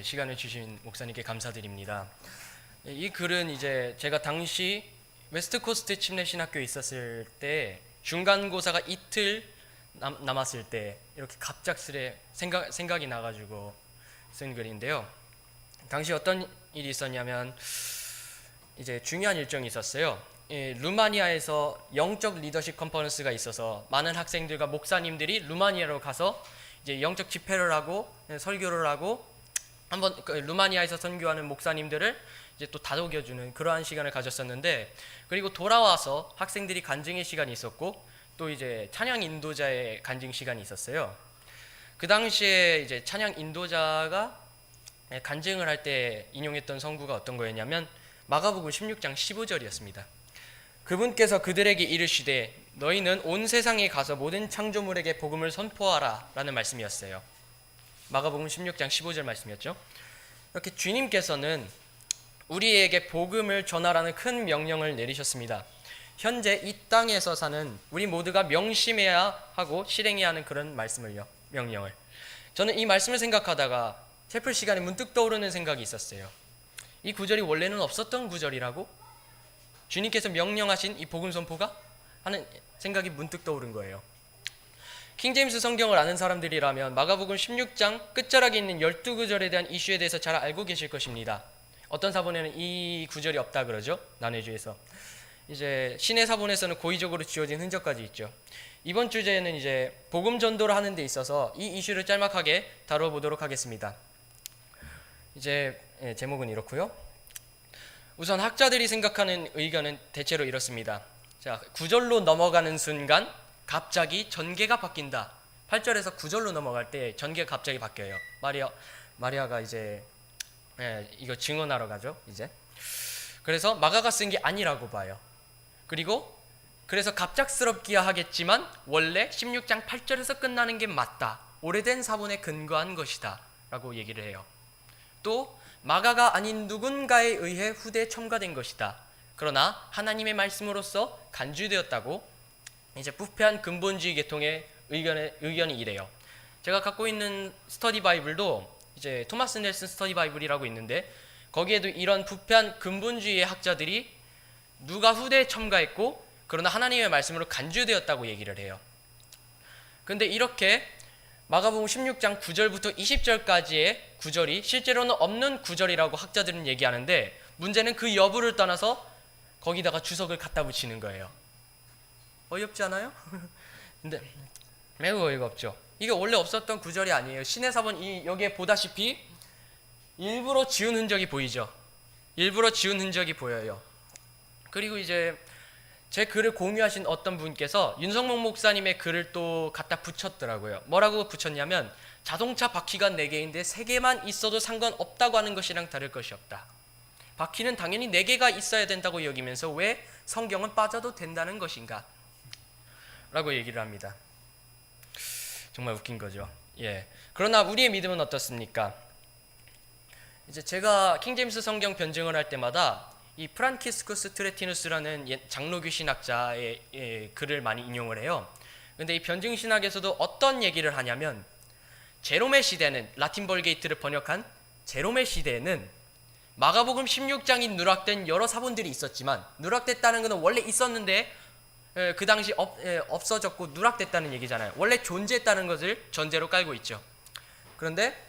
시간을 주신 목사님께 감사드립니다. 이 글은 이제 제가 당시 웨스트코스트 침례신학교에 있었을 때 중간고사가 이틀 남았을 때 이렇게 갑작스레 생각이 나가지고 쓴 글인데요. 당시 어떤 일이 있었냐면 이제 중요한 일정이 있었어요. 루마니아에서 영적 리더십 컨퍼런스가 있어서 많은 학생들과 목사님들이 루마니아로 가서 이제 영적 집회를 하고 설교를 하고 한번 루마니아에서 선교하는 목사님들을 이제 또 다독여주는 그러한 시간을 가졌었는데, 그리고 돌아와서 학생들이 간증의 시간이 있었고 또 이제 찬양 인도자의 간증 시간이 있었어요. 그 당시에 이제 찬양 인도자가 간증을 할 때 인용했던 성구가 어떤 거였냐면 마가복음 16장 15절이었습니다. 그분께서 그들에게 이르시되 너희는 온 세상에 가서 모든 창조물에게 복음을 선포하라 라는 말씀이었어요. 마가복음 16장 15절 말씀이었죠. 이렇게 주님께서는 우리에게 복음을 전하라는 큰 명령을 내리셨습니다. 현재 이 땅에서 사는 우리 모두가 명심해야 하고 실행해야 하는 그런 말씀을요, 명령을. 저는 이 말씀을 생각하다가 채플 시간에 문득 떠오르는 생각이 있었어요. 이 구절이 원래는 없었던 구절이라고? 주님께서 명령하신 이 복음 선포가? 하는 생각이 문득 떠오른 거예요. 킹제임스 성경을 아는 사람들이라면 마가복음 16장 끝자락에 있는 12구절에 대한 이슈에 대해서 잘 알고 계실 것입니다. 어떤 사본에는 이 구절이 없다 그러죠. 난해주에서. 이제 신의 사본에서는 고의적으로 지워진 흔적까지 있죠. 이번 주제는 이제 복음 전도를 하는 데 있어서 이 이슈를 짤막하게 다뤄보도록 하겠습니다. 이제 제목은 이렇고요. 우선 학자들이 생각하는 의견은 대체로 이렇습니다. 자, 9절로 넘어가는 순간 갑자기 전개가 바뀐다. 8절에서 9절로 넘어갈 때 전개가 갑자기 바뀌어요. 마리아가 이제 이거 증언하러 가죠. 이제 그래서 마가가 쓴 게 아니라고 봐요. 그래서 갑작스럽기야 하겠지만 원래 16장 8절에서 끝나는 게 맞다. 오래된 사본에 근거한 것이다 라고 얘기를 해요. 또 마가가 아닌 누군가에 의해 후대에 첨가된 것이다. 그러나 하나님의 말씀으로서 간주되었다고 이제 부패한 근본주의 계통의 의견이 이래요. 제가 갖고 있는 스터디 바이블도 이제 토마스 넬슨 스터디 바이블이라고 있는데 거기에도 이런 부패한 근본주의의 학자들이 누가 후대에 첨가했고 그러나 하나님의 말씀으로 간주되었다고 얘기를 해요. 근데 이렇게 마가복음 16장 9절부터 20절까지의 구절이 실제로는 없는 구절이라고 학자들은 얘기하는데, 문제는 그 여부를 떠나서 거기다가 주석을 갖다 붙이는 거예요. 어이없지 않아요? 근데 매우 어이가 없죠. 이게 원래 없었던 구절이 아니에요. 신의 사본 여기에 보다시피 일부러 지운 흔적이 보이죠. 일부러 지운 흔적이 보여요. 그리고 이제 제 글을 공유하신 어떤 분께서 윤성목 목사님의 글을 또 갖다 붙였더라고요. 뭐라고 붙였냐면 자동차 바퀴가 4개인데 3개만 있어도 상관없다고 하는 것이랑 다를 것이 없다. 바퀴는 당연히 4개가 있어야 된다고 여기면서 왜 성경은 빠져도 된다는 것인가? 라고 얘기를 합니다. 정말 웃긴 거죠. 예. 그러나 우리의 믿음은 어떻습니까? 이제 제가 킹제임스 성경 변증을 할 때마다 이 프란키스쿠스 트레티누스라는 장로교 신학자의 글을 많이 인용을 해요. 근데 이 변증 신학에서도 어떤 얘기를 하냐면 제롬의 시대는, 라틴 벌게이트를 번역한 제롬의 시대에는 마가복음 16장이 누락된 여러 사본들이 있었지만, 누락됐다는 것은 원래 있었는데 그 당시 없어졌고 누락됐다는 얘기잖아요. 원래 존재했다는 것을 전제로 깔고 있죠. 그런데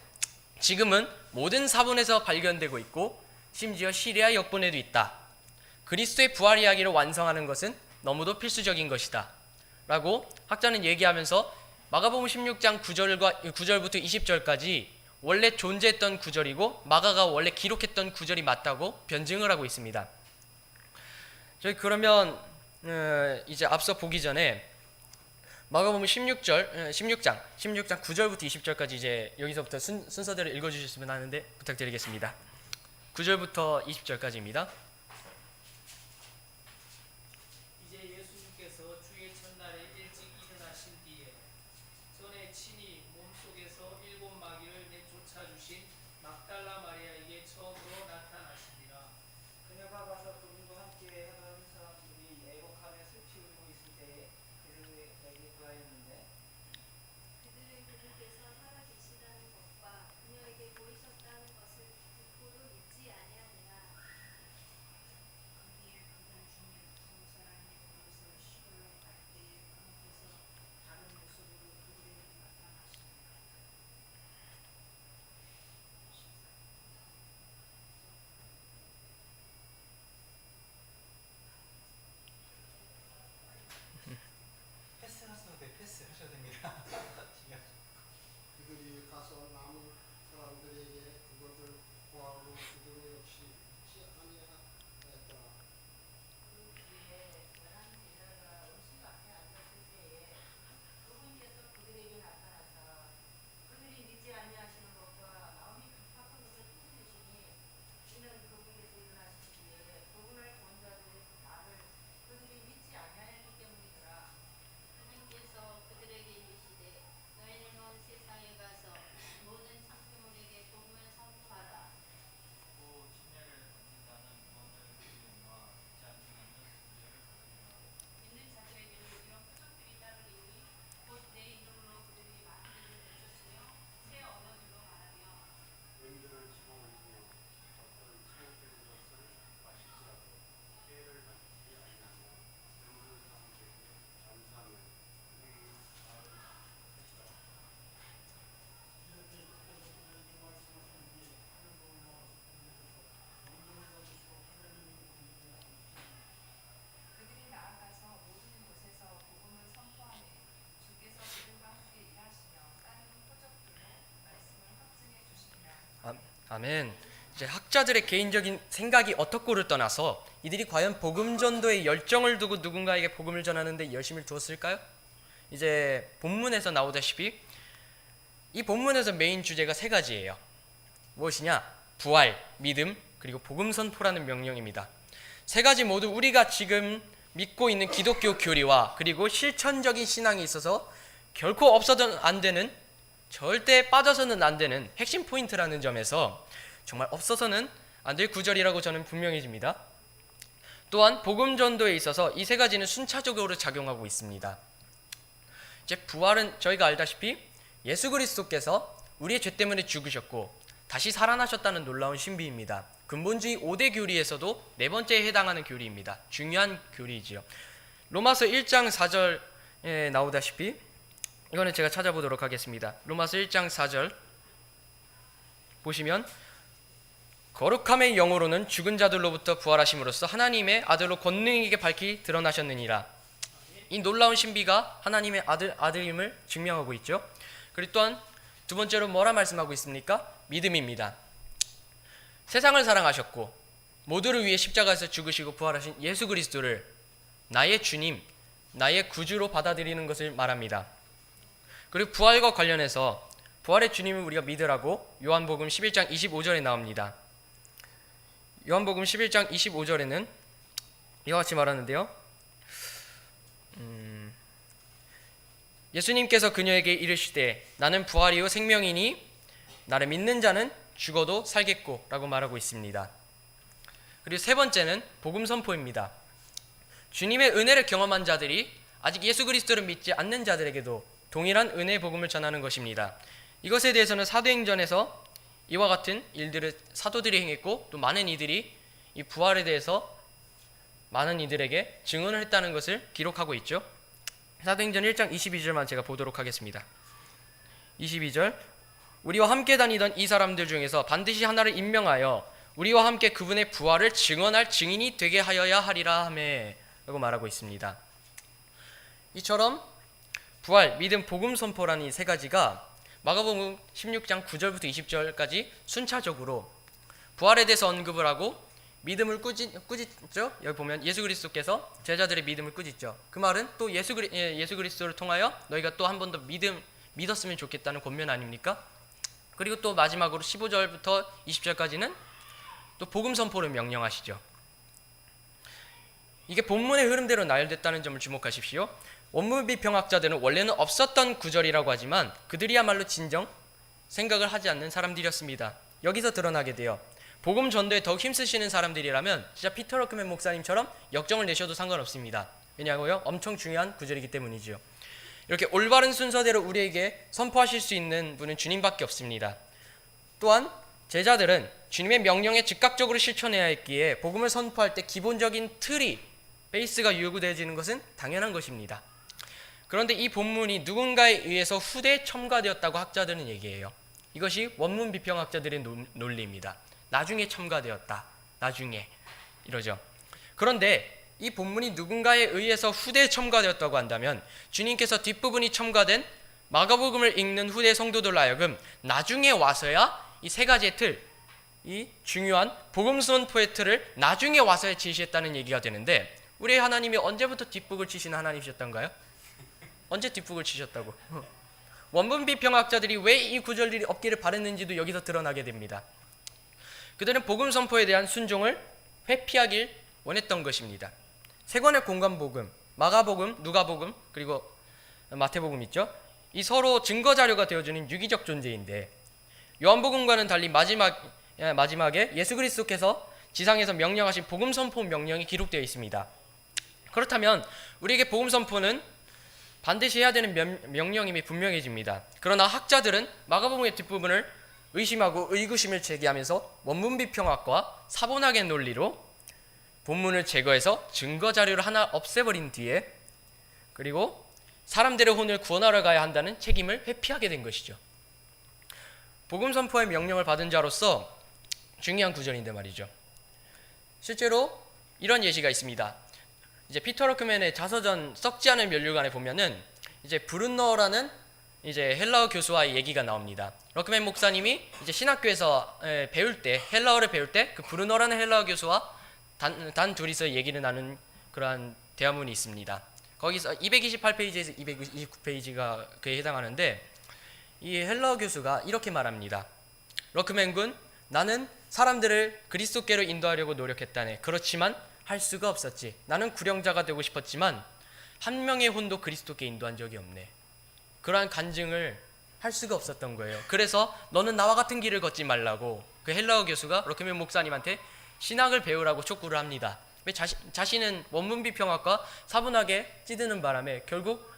지금은 모든 사본에서 발견되고 있고 심지어 시리아 역본에도 있다. 그리스도의 부활 이야기를 완성하는 것은 너무도 필수적인 것이다 라고 학자는 얘기하면서 마가복음 16장 9절부터 20절까지 원래 존재했던 구절이고 마가가 원래 기록했던 구절이 맞다고 변증을 하고 있습니다. 저희 그러면 이제 앞서 보기 전에 마가복음 16장 9절부터 20절까지 이제 여기서부터 순서대로 읽어주셨으면 하는데 부탁드리겠습니다. 9절부터 20절까지입니다. 이제 예수님께서 주의 첫날에 일찍 일어나신 뒤에 전에 친히 몸속에서 7 마귀를 내쫓아 주신 막달라 마리아에게 처음으로 나타나시니라. 그녀가 가서 그분과 함께 하는 사람들이 애곡하며 슬피 울고 있을 때에 그들에게 구하였는데 그들은 그분께서 살아계시다는 것과 그녀에게 보이셨다는 아멘. 이제 학자들의 개인적인 생각이 어떻고를 떠나서 이들이 과연 복음 전도에 열정을 두고 누군가에게 복음을 전하는데 열심을 두었을까요? 이제 본문에서 나오다시피 이 본문에서 메인 주제가 세 가지예요. 무엇이냐? 부활, 믿음, 그리고 복음 선포라는 명령입니다. 세 가지 모두 우리가 지금 믿고 있는 기독교 교리와 그리고 실천적인 신앙에 있어서 결코 없어서는 안 되는, 절대 빠져서는 안 되는 핵심 포인트라는 점에서 정말 없어서는 안 될 구절이라고 저는 분명해집니다. 또한 복음 전도에 있어서 이 세 가지는 순차적으로 작용하고 있습니다. 이제 부활은 저희가 알다시피 예수 그리스도께서 우리의 죄 때문에 죽으셨고 다시 살아나셨다는 놀라운 신비입니다. 근본주의 5대 교리에서도 네 번째에 해당하는 교리입니다. 중요한 교리이지요. 로마서 1장 4절에 나오다시피 이거는 제가 찾아보도록 하겠습니다. 로마서 1장 4절 보시면 거룩함의 영으로는 죽은 자들로부터 부활하심으로써 하나님의 아들로 권능 있게 밝히 드러나셨느니라. 이 놀라운 신비가 하나님의 아들임을 증명하고 있죠. 그리고 또한 두 번째로 뭐라 말씀하고 있습니까? 믿음입니다. 세상을 사랑하셨고 모두를 위해 십자가에서 죽으시고 부활하신 예수 그리스도를 나의 주님, 나의 구주로 받아들이는 것을 말합니다. 그리고 부활과 관련해서 부활의 주님을 우리가 믿으라고 요한복음 11장 25절에 나옵니다. 요한복음 11장 25절에는 이와 같이 말하는데요. 예수님께서 그녀에게 이르시되 나는 부활이요 생명이니 나를 믿는 자는 죽어도 살겠고 라고 말하고 있습니다. 그리고 세 번째는 복음 선포입니다. 주님의 은혜를 경험한 자들이 아직 예수 그리스도를 믿지 않는 자들에게도 동일한 은혜의 복음을 전하는 것입니다. 이것에 대해서는 사도행전에서 이와 같은 일들을 사도들이 행했고 또 많은 이들이 이 부활에 대해서 많은 이들에게 증언을 했다는 것을 기록하고 있죠. 사도행전 1장 22절만 제가 보도록 하겠습니다. 22절 우리와 함께 다니던 이 사람들 중에서 반드시 하나를 임명하여 우리와 함께 그분의 부활을 증언할 증인이 되게 하여야 하리라 하매 라고 말하고 있습니다. 이처럼 부활, 믿음, 복음 선포라는 이 세 가지가 마가복음 16장 9절부터 20절까지 순차적으로 부활에 대해서 언급을 하고 믿음을 꾸짖죠. 여기 보면 예수 그리스도께서 제자들의 믿음을 꾸짖죠. 그 말은 또 예수 그리스도를 통하여 너희가 또 한 번 더 믿었으면 좋겠다는 권면 아닙니까? 그리고 또 마지막으로 15절부터 20절까지는 또 복음 선포를 명령하시죠. 이게 본문의 흐름대로 나열됐다는 점을 주목하십시오. 원문 비평학자들은 원래는 없었던 구절이라고 하지만 그들이야말로 진정 생각을 하지 않는 사람들이었습니다. 여기서 드러나게 돼요. 복음 전도에 더욱 힘쓰시는 사람들이라면 진짜 피터 러크맨 목사님처럼 역정을 내셔도 상관없습니다. 왜냐고요? 엄청 중요한 구절이기 때문이죠. 이렇게 올바른 순서대로 우리에게 선포하실 수 있는 분은 주님밖에 없습니다. 또한 제자들은 주님의 명령에 즉각적으로 실천해야 했기에 복음을 선포할 때 기본적인 틀이 베이스가 요구되어지는 것은 당연한 것입니다. 그런데 이 본문이 누군가에 의해서 후대에 첨가되었다고 학자들은 얘기해요. 이것이 원문 비평학자들의 논리입니다. 나중에 첨가되었다. 나중에 이러죠. 그런데 이 본문이 누군가에 의해서 후대에 첨가되었다고 한다면 주님께서 뒷부분이 첨가된 마가복음을 읽는 후대 성도들로 하여금 나중에 와서야 이 세 가지의 틀, 이 중요한 복음 선포의 틀을 나중에 와서야 지시했다는 얘기가 되는데 우리 하나님이 언제부터 뒷북을 치시는 하나님이셨던가요? 언제 뒷북을 치셨다고? 원문 비평학자들이 왜 이 구절들이 없기를 바랬는지도 여기서 드러나게 됩니다. 그들은 복음 선포에 대한 순종을 회피하길 원했던 것입니다. 세 권의 공관복음, 마가복음, 누가복음, 그리고 마태복음 있죠. 이 서로 증거 자료가 되어주는 유기적 존재인데 요한복음과는 달리 마지막에 예수 그리스도께서 지상에서 명령하신 복음 선포 명령이 기록되어 있습니다. 그렇다면 우리에게 복음 선포는 반드시 해야 되는 명령임이 분명해집니다. 그러나 학자들은 마가복음의 뒷부분을 의심하고 의구심을 제기하면서 원문 비평학과 사본학의 논리로 본문을 제거해서 증거 자료를 하나 없애버린 뒤에 그리고 사람들의 혼을 구원하러 가야 한다는 책임을 회피하게 된 것이죠. 복음 선포의 명령을 받은 자로서 중요한 구절인데 말이죠. 실제로 이런 예시가 있습니다. 이제 피터 러크맨의 자서전 썩지 않은 면류관에 보면은 이제 브룬너라는 이제 헬라어 교수와의 얘기가 나옵니다. 럭크맨 목사님이 이제 신학교에서 배울 때, 헬라어를 배울 때 그 브루너라는 헬라어 교수와 단 둘이서 얘기를 나눈 그러한 대화문이 있습니다. 거기서 228페이지에서 229페이지가 그에 해당하는데, 이 헬라어 교수가 이렇게 말합니다. 럭크맨 군, 나는 사람들을 그리스도께로 인도하려고 노력했다네. 그렇지만 할 수가 없었지. 나는 구령자가 되고 싶었지만 한 명의 혼도 그리스도께 인도한 적이 없네. 그러한 간증을 할 수가 없었던 거예요. 그래서 너는 나와 같은 길을 걷지 말라고 그 헬라어 교수가 럭크맨 목사님한테 신학을 배우라고 촉구를 합니다. 왜 자신은 원문 비평학과 사분하게 찌드는 바람에 결국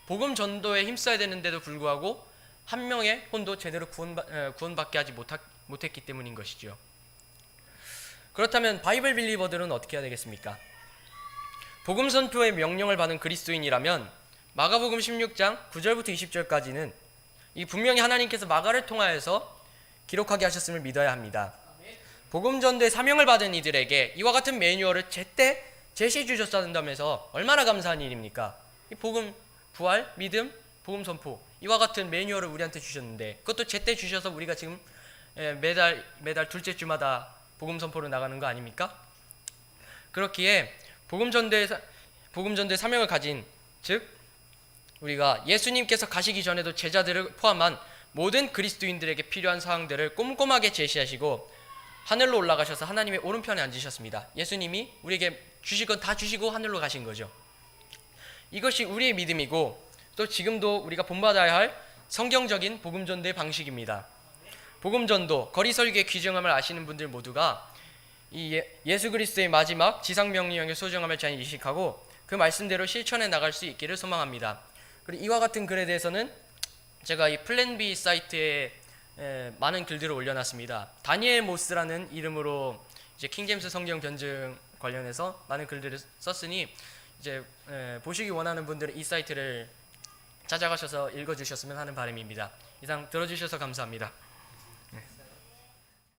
복음 전도에 힘써야 되는데도 불구하고 한 명의 혼도 제대로 구원받게 하지 못했기 때문인 것이죠. 그렇다면 바이블 빌리버들은 어떻게 해야 되겠습니까? 복음 선포의 명령을 받은 그리스도인이라면 마가복음 16장 9절부터 20절까지는 이 분명히 하나님께서 마가를 통하여서 기록하게 하셨음을 믿어야 합니다. 복음 전도의 사명을 받은 이들에게 이와 같은 매뉴얼을 제때 제시해 주셨다면서 얼마나 감사한 일입니까? 이 복음, 부활, 믿음, 복음 선포 이와 같은 매뉴얼을 우리한테 주셨는데 그것도 제때 주셔서 우리가 지금 매달 둘째 주마다 복음 선포로 나가는 거 아닙니까? 그렇기에 복음 전도의 사명을 가진, 즉 우리가 예수님께서 가시기 전에도 제자들을 포함한 모든 그리스도인들에게 필요한 사항들을 꼼꼼하게 제시하시고 하늘로 올라가셔서 하나님의 오른편에 앉으셨습니다. 예수님이 우리에게 주실 건 다 주시고 하늘로 가신 거죠. 이것이 우리의 믿음이고 또 지금도 우리가 본받아야 할 성경적인 복음 전도의 방식입니다. 복음 전도, 거리 설교의 귀중함을 아시는 분들 모두가 이 예수 그리스도의 마지막 지상 명령의 소중함을 잘 인식하고 그 말씀대로 실천해 나갈 수 있기를 소망합니다. 그리고 이와 같은 글에 대해서는 제가 이 플랜 B 사이트에 많은 글들을 올려놨습니다. 다니엘 모스라는 이름으로 이제 킹제임스 성경 변증 관련해서 많은 글들을 썼으니 이제 보시기 원하는 분들은 이 사이트를 찾아가셔서 읽어주셨으면 하는 바람입니다. 이상 들어주셔서 감사합니다.